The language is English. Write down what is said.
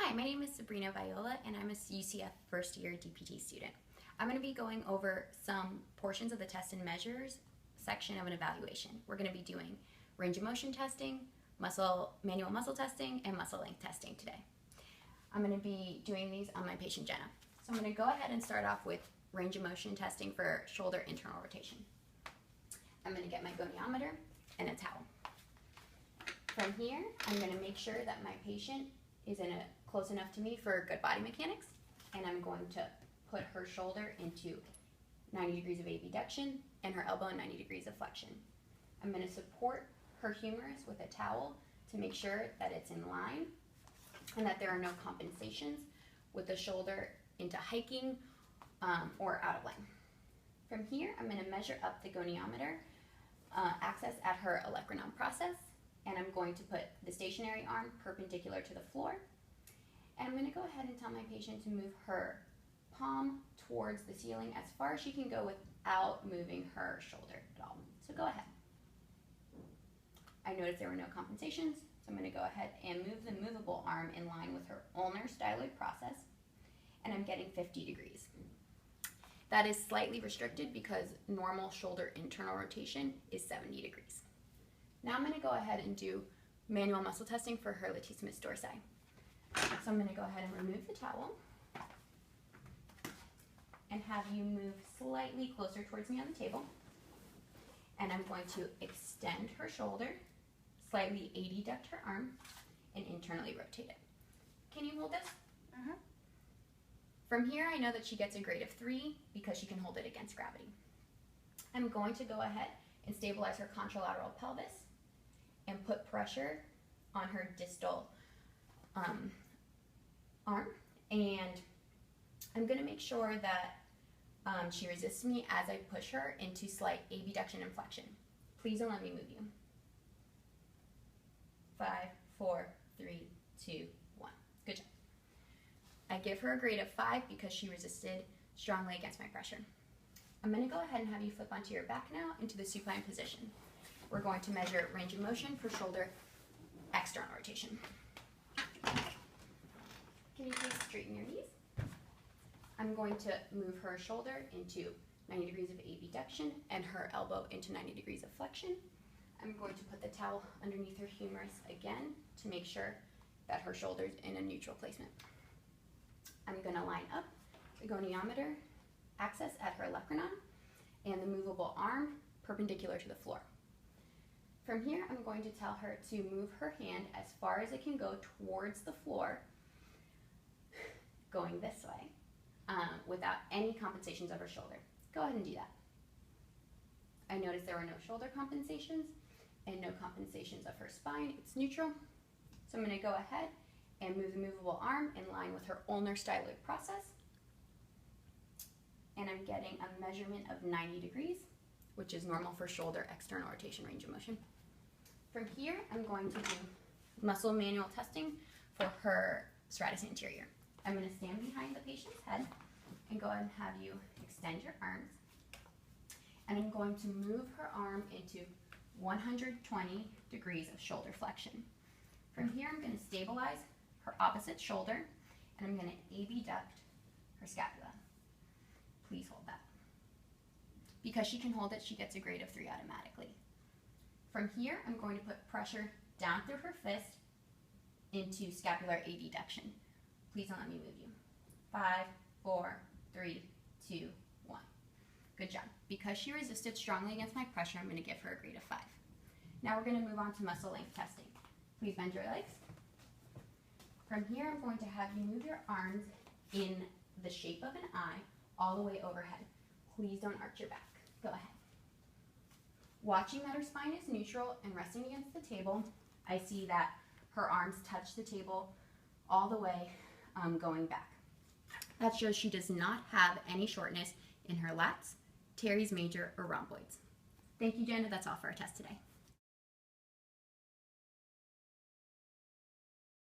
Hi, my name is Sabrina Viola and I'm a UCF first year DPT student. I'm going to be going over some portions of the test and measures section of an evaluation. We're going to be doing range of motion testing, manual muscle testing, and muscle length testing today. I'm going to be doing these on my patient Jenna. So I'm going to go ahead and start off with range of motion testing for shoulder internal rotation. I'm going to get my goniometer and a towel. From here, I'm going to make sure that my patient is close enough to me for good body mechanics, and I'm going to put her shoulder into 90 degrees of abduction and her elbow in 90 degrees of flexion. I'm going to support her humerus with a towel to make sure that it's in line and that there are no compensations with the shoulder into hiking or out of line. From here, I'm going to measure up the goniometer axis at her olecranon process, and I'm going to put the stationary arm perpendicular to the floor. And I'm going to go ahead and tell my patient to move her palm towards the ceiling as far as she can go without moving her shoulder at all. So go ahead. I noticed there were no compensations, so I'm going to go ahead and move the movable arm in line with her ulnar styloid process, and I'm getting 50 degrees. That is slightly restricted because normal shoulder internal rotation is 70 degrees. Now I'm going to go ahead and do manual muscle testing for her latissimus dorsi. So I'm going to go ahead and remove the towel and have you move slightly closer towards me on the table. And I'm going to extend her shoulder, slightly adduct her arm, and internally rotate it. Can you hold this? From here, I know that she gets a grade of 3 because she can hold it against gravity. I'm going to go ahead and stabilize her contralateral pelvis and put pressure on her distal arm, and I'm going to make sure that she resists me as I push her into slight abduction and flexion. Please don't let me move you. 5, 4, 3, 2, 1. Good job. I give her a grade of 5 because she resisted strongly against my pressure. I'm going to go ahead and have you flip onto your back now into the supine position. We're going to measure range of motion for shoulder external rotation. Can you please straighten your knees? I'm going to move her shoulder into 90 degrees of abduction and her elbow into 90 degrees of flexion. I'm going to put the towel underneath her humerus again to make sure that her shoulder's in a neutral placement. I'm going to line up the goniometer axis at her olecranon and the movable arm perpendicular to the floor. From here, I'm going to tell her to move her hand as far as it can go towards the floor, going this way, without any compensations of her shoulder. Go ahead and do that. I noticed there were no shoulder compensations and no compensations of her spine. It's neutral. So I'm going to go ahead and move the movable arm in line with her ulnar styloid process. And I'm getting a measurement of 90 degrees, which is normal for shoulder external rotation range of motion. From here, I'm going to do muscle manual testing for her stratus anterior. I'm going to stand behind the patient's head and go ahead and have you extend your arms. And I'm going to move her arm into 120 degrees of shoulder flexion. From here, I'm going to stabilize her opposite shoulder, and I'm going to abduct her scapula. Please hold that. Because she can hold it, she gets a grade of 3 automatically. From here, I'm going to put pressure down through her fist into scapular abduction. Please don't let me move you. 5, 4, 3, 2, 1. Good job. Because she resisted strongly against my pressure, I'm going to give her a grade of 5. Now we're going to move on to muscle length testing. Please bend your legs. From here, I'm going to have you move your arms in the shape of an eye all the way overhead. Please don't arch your back. Go ahead. Watching that her spine is neutral and resting against the table, I see that her arms touch the table all the way going back. That shows she does not have any shortness in her lats, teres major, or rhomboids. Thank you, Jenna. That's all for our test today.